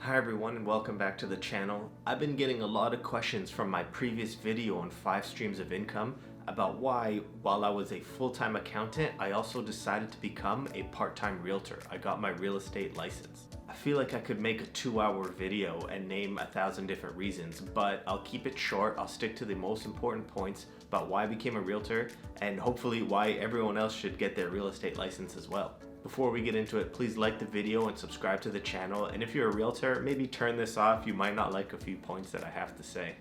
Hi everyone and welcome back to the channel. I've been getting a lot of questions from my previous video on 5 streams of income about why, while I was a full-time accountant, I also decided to become a part-time realtor. I got my real estate license. I feel like I could make a 2-hour video and name 1,000 different reasons, but I'll keep it short. I'll stick to the most important points about why I became a realtor and hopefully why everyone else should get their real estate license as well. Before we get into it, please like the video and subscribe to the channel. And if you're a realtor, maybe turn this off. You might not like a few points that I have to say.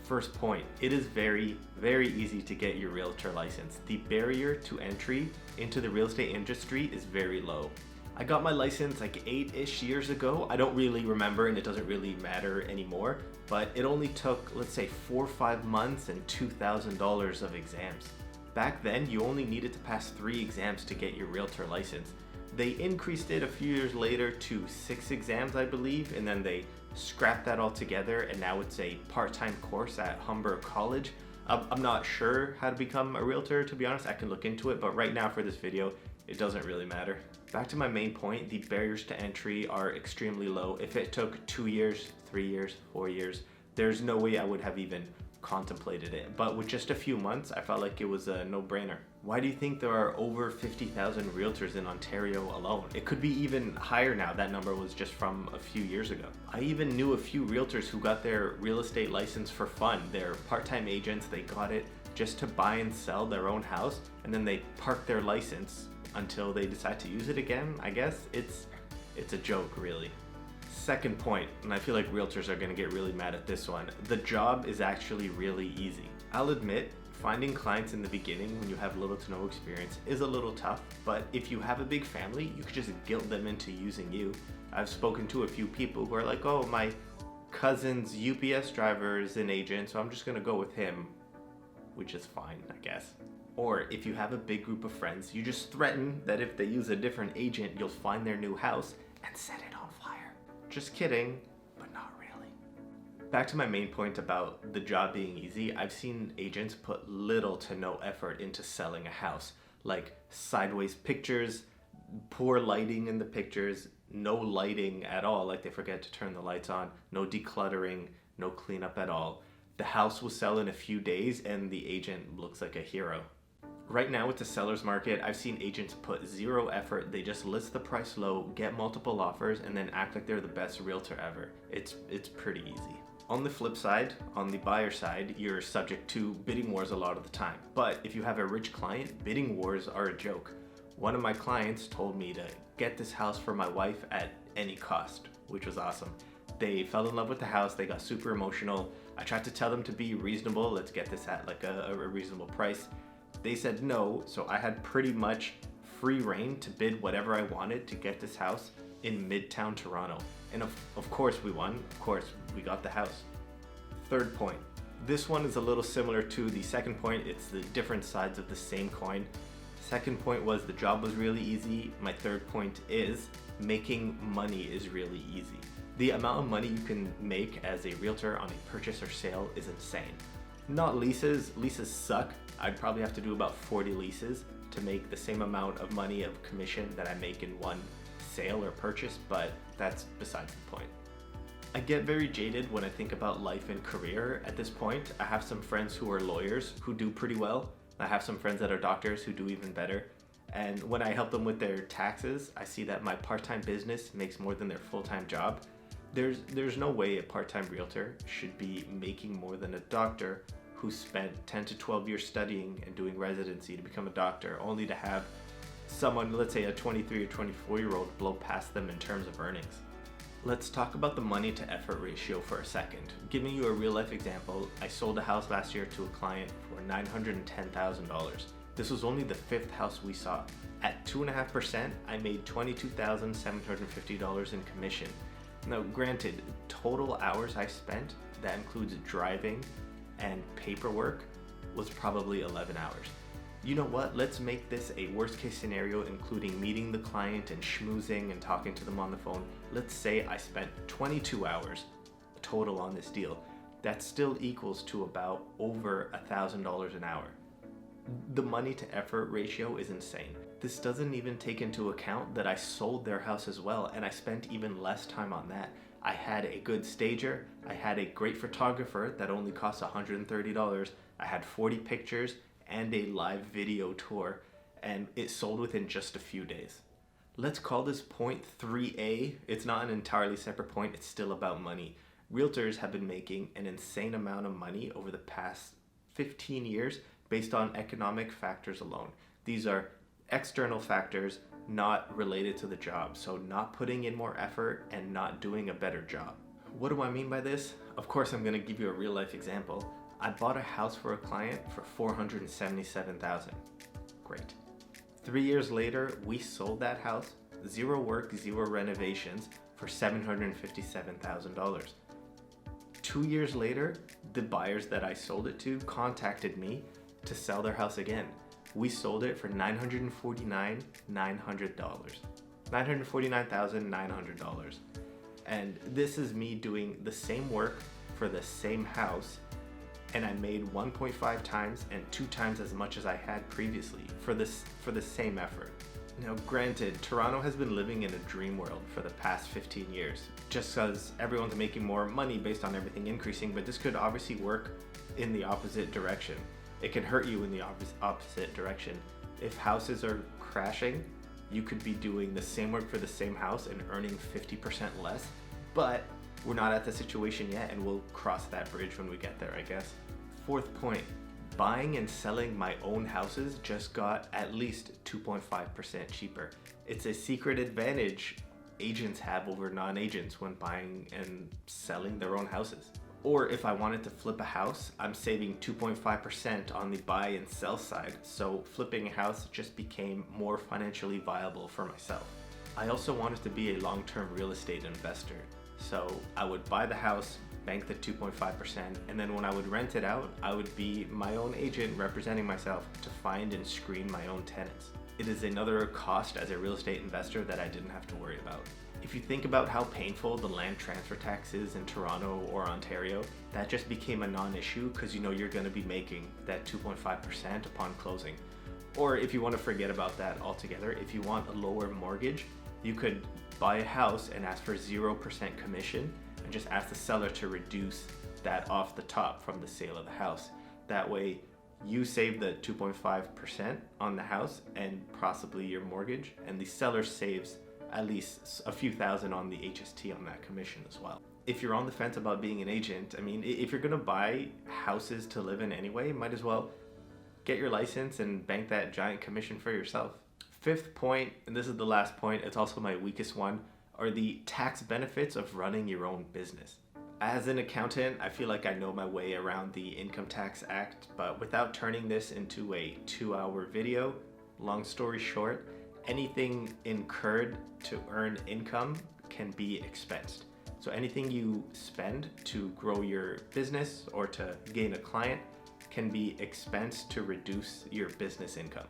First point, it is very easy to get your realtor license. The barrier to entry into the real estate industry is very low. I got my license like 8-ish years ago. I don't really remember and it doesn't really matter anymore, but it only took, let's say, 4 or 5 months and $2,000 of exams. Back then, you only needed to pass 3 exams to get your realtor license. They increased it a few years later to 6 exams, I believe, and then they scrapped that all together, and now it's a part-time course at Humber College. I'm not sure how to become a realtor, to be honest. I can look into it, but right now for this video, it doesn't really matter. Back to my main point, the barriers to entry are extremely low. If it took 2 years, 3 years, 4 years, there's no way I would have even contemplated it. But with just a few months, I felt like it was a no-brainer. Why do you think there are over 50,000 realtors in Ontario alone? It could be even higher now. That number was just from a few years ago. I even knew a few realtors who got their real estate license for fun. They're part-time agents. They got it just to buy and sell their own house, and then they park their license until they decide to use it again. I guess it's a joke, really. Second point, and I feel like realtors are gonna get really mad at this one, the job is actually really easy. I'll admit, finding clients in the beginning when you have little to no experience is a little tough, but if you have a big family, you could just guilt them into using you. I've spoken to a few people who are like, oh, my cousin's UPS driver is an agent, so I'm just gonna go with him, which is fine, I guess. Or if you have a big group of friends, you just threaten that if they use a different agent, you'll find their new house and set it on fire. Just kidding, but not really. Back to my main point about the job being easy, I've seen agents put little to no effort into selling a house, like sideways pictures, poor lighting in the pictures, no lighting at all, like they forget to turn the lights on, no decluttering, no cleanup at all. The house will sell in a few days and the agent looks like a hero. Right now with the seller's market, I've seen agents put zero effort. They just list the price low, get multiple offers, and then act like they're the best realtor ever. It's pretty easy. On the flip side, on the buyer side, you're subject to bidding wars a lot of the time. But if you have a rich client, bidding wars are a joke. One of my clients told me to get this house for my wife at any cost, which was awesome. They fell in love with the house, they got super emotional. I tried to tell them to be reasonable, let's get this at like a reasonable price. They said no, so I had pretty much free reign to bid whatever I wanted to get this house in Midtown Toronto. And of course we won, of course we got the house. Third point, this one is a little similar to the second point. It's the different sides of the same coin. Second point was the job was really easy. My third point is making money is really easy. The amount of money you can make as a realtor on a purchase or sale is insane. Not leases, leases suck. I'd probably have to do about 40 leases to make the same amount of money of commission that I make in one sale or purchase, but that's besides the point. I get very jaded when I think about life and career at this point. I have some friends who are lawyers who do pretty well. I have some friends that are doctors who do even better. And when I help them with their taxes, I see that my part-time business makes more than their full-time job. There's no way a part-time realtor should be making more than a doctor who spent 10 to 12 years studying and doing residency to become a doctor, only to have someone, let's say a 23 or 24-year-old, blow past them in terms of earnings. Let's talk about the money to effort ratio for a second. Giving you a real life example, I sold a house last year to a client for $910,000. This was only the 5th house we saw. At 2.5%, I made $22,750 in commission. Now, granted, total hours I spent, that includes driving and paperwork, was probably 11 hours. You know what? Let's make this a worst case scenario, including meeting the client and schmoozing and talking to them on the phone. Let's say I spent 22 hours total on this deal. That still equals to about over $1,000 an hour. The money to effort ratio is insane. This doesn't even take into account that I sold their house as well, and I spent even less time on that. I had a good stager, I had a great photographer that only cost $130, I had 40 pictures and a live video tour, and it sold within just a few days. Let's call this point 3A. It's not an entirely separate point, it's still about money. Realtors have been making an insane amount of money over the past 15 years based on economic factors alone. These are external factors not related to the job, so not putting in more effort and not doing a better job. What do I mean by this? Of course, I'm going to give you a real life example. I bought a house for a client for $477,000. Great. 3 years later, we sold that house, zero work, zero renovations, for $757,000. 2 years later, the buyers that I sold it to contacted me to sell their house again. We sold it for $949,900. And this is me doing the same work for the same house, and I made 1.5 times and 2 times as much as I had previously for the same effort. Now granted, Toronto has been living in a dream world for the past 15 years, just because everyone's making more money based on everything increasing, but this could obviously work in the opposite direction. It can hurt you in the opposite direction. If houses are crashing, you could be doing the same work for the same house and earning 50% less, but we're not at the situation yet, and we'll cross that bridge when we get there, I guess. Fourth point, buying and selling my own houses just got at least 2.5% cheaper. It's a secret advantage agents have over non-agents when buying and selling their own houses. Or if I wanted to flip a house, I'm saving 2.5% on the buy and sell side, so flipping a house just became more financially viable for myself. I also wanted to be a long-term real estate investor, so I would buy the house, bank the 2.5%, and then when I would rent it out, I would be my own agent representing myself to find and screen my own tenants. It is another cost as a real estate investor that I didn't have to worry about. If you think about how painful the land transfer tax is in Toronto or Ontario, that just became a non-issue because you know you're going to be making that 2.5% upon closing. Or if you want to forget about that altogether, if you want a lower mortgage, you could buy a house and ask for 0% commission and just ask the seller to reduce that off the top from the sale of the house. That way you save the 2.5% on the house and possibly your mortgage, and the seller saves at least a few thousand on the HST on that commission as well. If you're on the fence about being an agent, I mean, if you're gonna buy houses to live in anyway, might as well get your license and bank that giant commission for yourself. Fifth point, and this is the last point, it's also my weakest one, are the tax benefits of running your own business. As an accountant, I feel like I know my way around the Income Tax Act, but without turning this into a 2-hour video, long story short, anything incurred to earn income can be expensed. So anything you spend to grow your business or to gain a client can be expensed to reduce your business income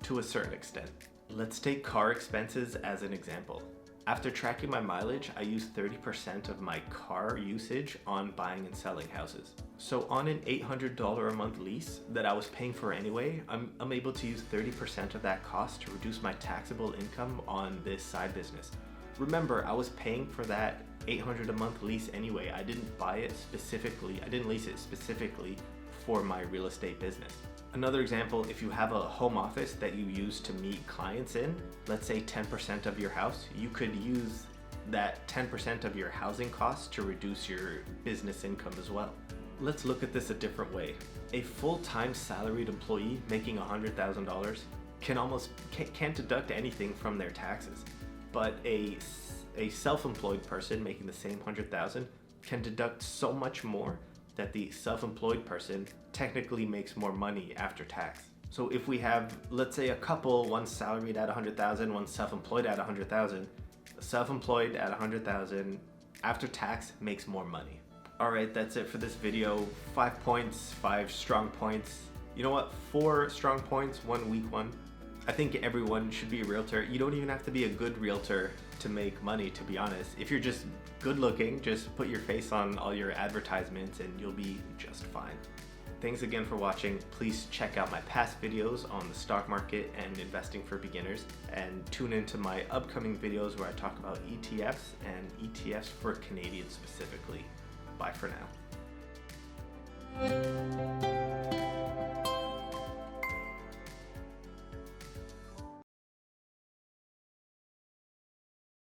to a certain extent. Let's take car expenses as an example. After tracking my mileage, I use 30% of my car usage on buying and selling houses. So on an $800 a month lease that I was paying for anyway, I'm able to use 30% of that cost to reduce my taxable income on this side business. Remember, I was paying for that $800 a month lease anyway. I didn't buy it specifically, I didn't lease it specifically for my real estate business. Another example, if you have a home office that you use to meet clients in, let's say 10% of your house, you could use that 10% of your housing costs to reduce your business income as well. Let's look at this a different way. A full-time salaried employee making $100,000 can't deduct anything from their taxes, but a self-employed person making the same $100,000 can deduct so much more that the self-employed person technically makes more money after tax. So if we have, let's say, a couple, one salaried at $100,000, one self-employed at $100,000, self-employed at $100,000 after tax makes more money. All right, that's it for this video. 5 points, 5 strong points. You know what? 4 strong points, 1 weak one. I think everyone should be a realtor. You don't even have to be a good realtor to make money, to be honest. If you're just good looking, just put your face on all your advertisements and you'll be just fine. Thanks again for watching. Please check out my past videos on the stock market and investing for beginners, and tune into my upcoming videos where I talk about ETFs and ETFs for Canadians specifically. Bye for now.